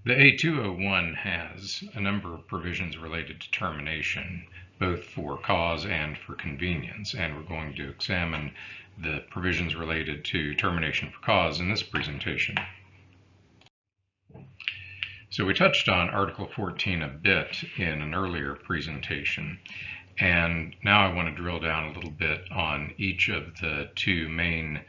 The A201 has a number of provisions related to termination, both for cause and for convenience, and we're going to examine the provisions related to termination for cause in this presentation. So we touched on Article 14 a bit in an earlier presentation, and now I want to drill down a little bit on each of the two main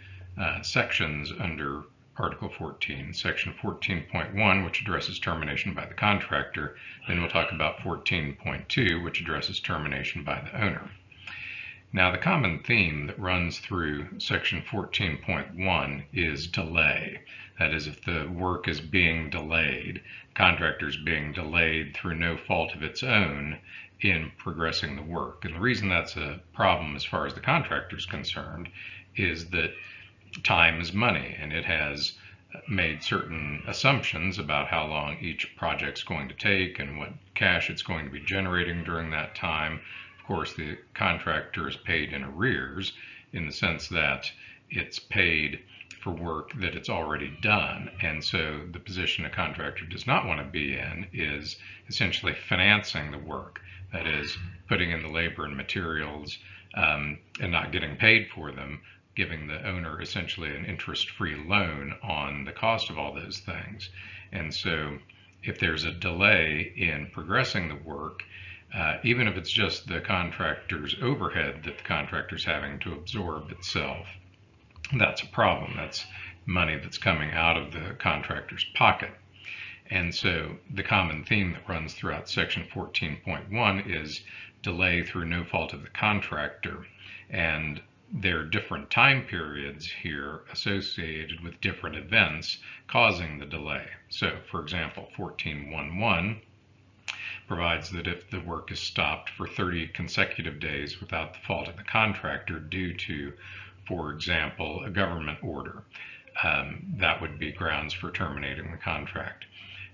sections under Article 14, Section 14.1, which addresses termination by the contractor. Then we'll talk about 14.2, which addresses termination by the owner. Now, the common theme that runs through Section 14.1 is delay. That is, if the work is being delayed, contractor's being delayed through no fault of its own in progressing the work. And the reason that's a problem as far as the contractor is concerned is that time is money, and it has made certain assumptions about how long each project's going to take and what cash it's going to be generating during that time. Of course, the contractor is paid in arrears in the sense that it's paid for work that it's already done. And so the position a contractor does not want to be in is essentially financing the work. That is, putting in the labor and materials and not getting paid for them, giving the owner essentially an interest-free loan on the cost of all those things. And so if there's a delay in progressing the work, even if it's just the contractor's overhead that the contractor's having to absorb itself, that's a problem. That's money that's coming out of the contractor's pocket. And so the common theme that runs throughout Section 14.1 is delay through no fault of the contractor. And there are different time periods here associated with different events causing the delay. So, for example, 14.1.1 provides that if the work is stopped for 30 consecutive days without the fault of the contractor due to, for example, a government order, that would be grounds for terminating the contract.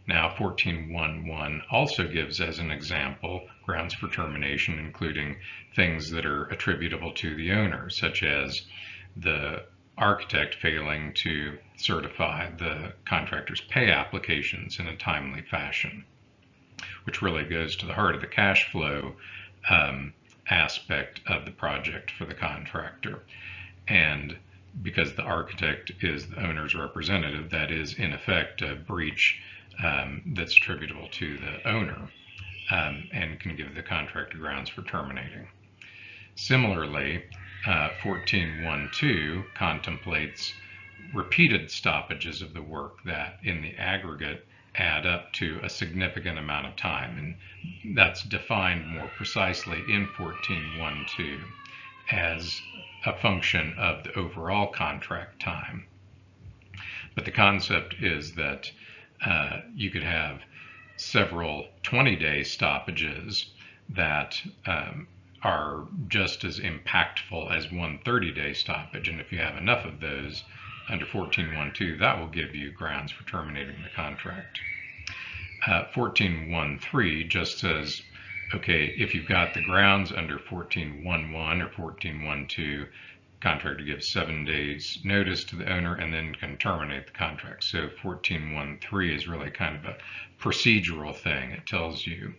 Now, 14.1.1 also gives as an example grounds for termination, including things that are attributable to the owner, such as the architect failing to certify the contractor's pay applications in a timely fashion, which really goes to the heart of the cash flow aspect of the project for the contractor. And because the architect is the owner's representative, that is in effect a breach that's attributable to the owner and can give the contractor grounds for terminating. Similarly, 14.1.2 contemplates repeated stoppages of the work that in the aggregate add up to a significant amount of time, and that's defined more precisely in 14.1.2 as a function of the overall contract time. But the concept is that you could have several 20-day stoppages that are just as impactful as one 30-day stoppage. And if you have enough of those under 14.1.2, that will give you grounds for terminating the contract. 14.1.3 just says, okay, if you've got the grounds under 14.1.1 or 14.1.2, contractor gives 7 days notice to the owner and then can terminate the contract. So 14.1.3 is really kind of a procedural thing. It tells you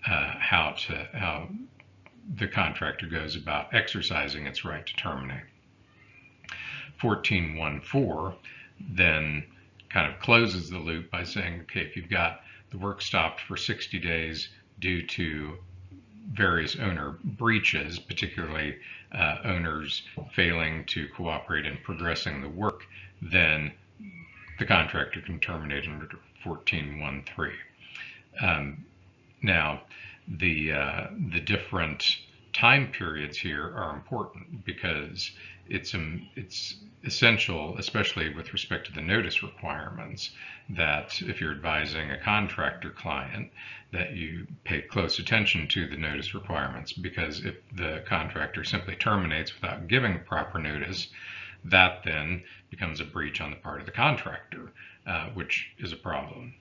how the contractor goes about exercising its right to terminate. 14.1.4 then kind of closes the loop by saying, okay, if you've got the work stopped for 60 days due to various owner breaches, particularly owners failing to cooperate in progressing the work, then the contractor can terminate under 14.1.3. Now, the different time periods here are important because it's essential, especially with respect to the notice requirements, that if you're advising a contractor client, that you pay close attention to the notice requirements, because if the contractor simply terminates without giving proper notice, that then becomes a breach on the part of the contractor, which is a problem.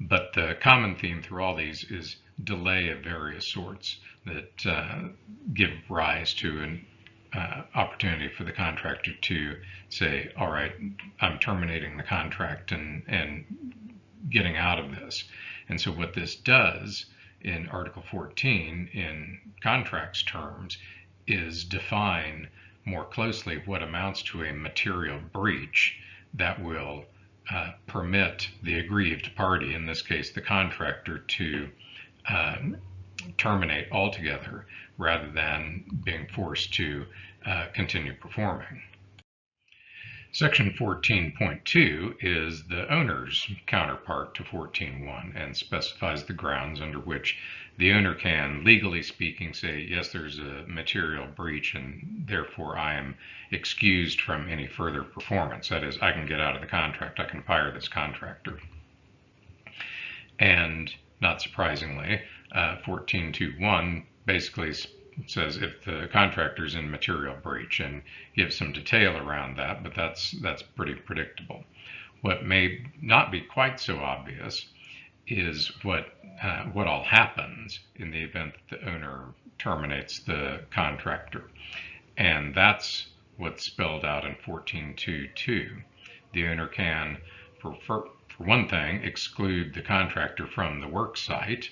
But the common theme through all these is delay of various sorts that give rise to an opportunity for the contractor to say, all right, I'm terminating the contract and getting out of this. And so what this does in Article 14 in contracts terms is define more closely what amounts to a material breach that will permit the aggrieved party, in this case the contractor, to terminate altogether rather than being forced to continue performing. Section 14.2 is the owner's counterpart to 14.1 and specifies the grounds under which the owner can, legally speaking, say, yes, there's a material breach and therefore I am excused from any further performance. That is, I can get out of the contract, I can fire this contractor. And not surprisingly, 14.2.1 basically says if the contractor's in material breach and gives some detail around that, but that's pretty predictable. What may not be quite so obvious is what all happens in the event that the owner terminates the contractor. And that's what's spelled out in 14.2.2. The owner can, for one thing, exclude the contractor from the work site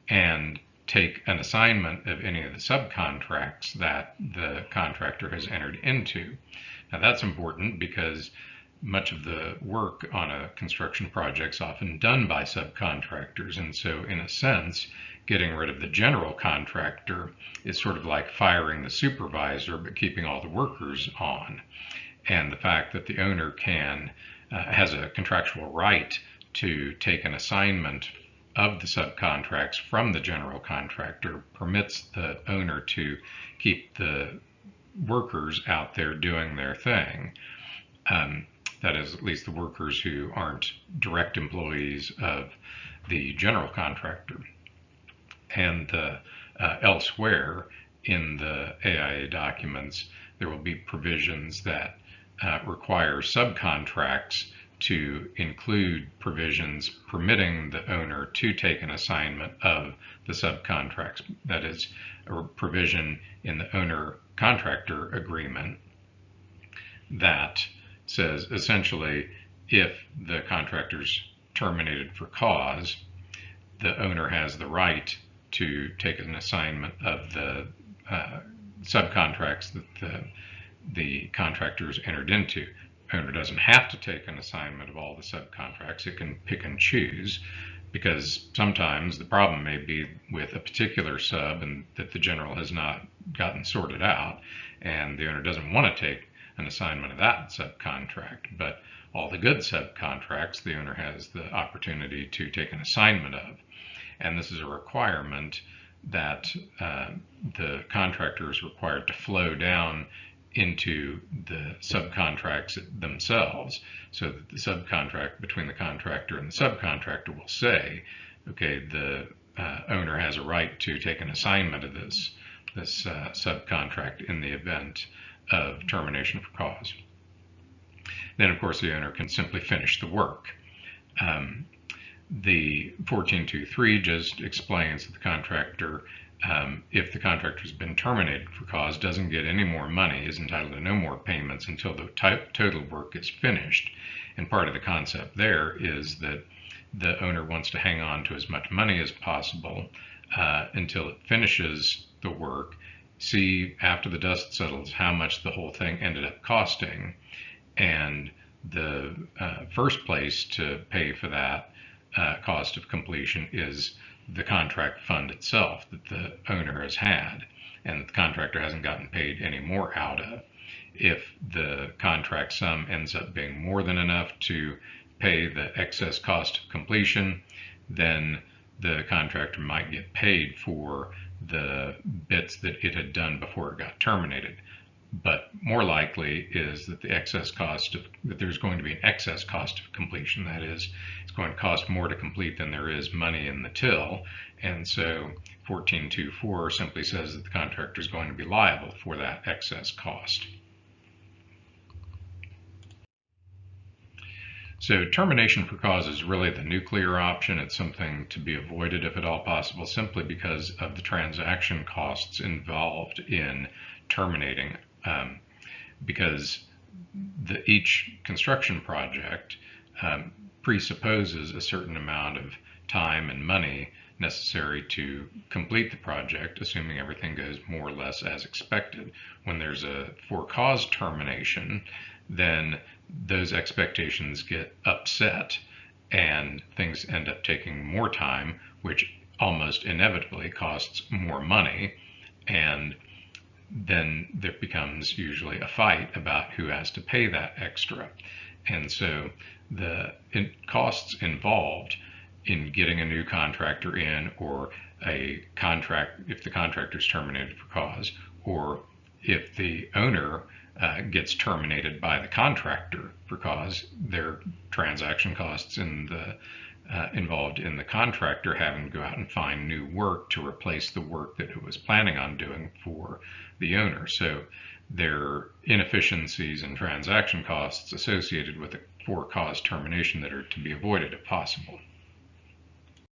and take an assignment of any of the subcontracts that the contractor has entered into. Now that's important because much of the work on a construction project is often done by subcontractors, and so in a sense getting rid of the general contractor is sort of like firing the supervisor but keeping all the workers on. And the fact that the owner has a contractual right to take an assignment of the subcontracts from the general contractor permits the owner to keep the workers out there doing their thing. That is, at least the workers who aren't direct employees of the general contractor. And elsewhere in the AIA documents, there will be provisions that require subcontracts to include provisions permitting the owner to take an assignment of the subcontracts. That is, a provision in the owner-contractor agreement that says essentially if the contractor's terminated for cause, the owner has the right to take an assignment of the subcontracts that the contractors entered into. Owner doesn't have to take an assignment of all the subcontracts. It can pick and choose, because sometimes the problem may be with a particular sub and that the general has not gotten sorted out, and the owner doesn't want to take an assignment of that subcontract. But all the good subcontracts, the owner has the opportunity to take an assignment of. And this is a requirement that the contractor is required to flow down into the subcontracts themselves, so that the subcontract between the contractor and the subcontractor will say, okay, the owner has a right to take an assignment of this subcontract in the event of termination for cause. Then, of course, the owner can simply finish the work. The 14.2.3 just explains that the contractor, if the contractor has been terminated for cause, doesn't get any more money, is entitled to no more payments until the total work is finished. And part of the concept there is that the owner wants to hang on to as much money as possible until it finishes the work, see after the dust settles how much the whole thing ended up costing, and the first place to pay for that cost of completion is the contract fund itself that the owner has had and the contractor hasn't gotten paid any more out of. If the contract sum ends up being more than enough to pay the excess cost of completion, then the contractor might get paid for the bits that it had done before it got terminated. But more likely is that that there's going to be an excess cost of completion. That is, it's going to cost more to complete than there is money in the till. And so 14.2.4 simply says that the contractor is going to be liable for that excess cost. So termination for cause is really the nuclear option. It's something to be avoided if at all possible, simply because of the transaction costs involved in terminating. Because each construction project presupposes a certain amount of time and money necessary to complete the project, assuming everything goes more or less as expected. When there's a for cause termination, then those expectations get upset and things end up taking more time, which almost inevitably costs more money. And then there becomes usually a fight about who has to pay that extra. And so the costs involved in getting a new contractor in, or a contract, if the contractor is terminated for cause, or if the owner gets terminated by the contractor for cause, there are transaction costs in the involved in the contractor having to go out and find new work to replace the work that it was planning on doing for the owner. So there are inefficiencies and transaction costs associated with a for cause termination that are to be avoided if possible.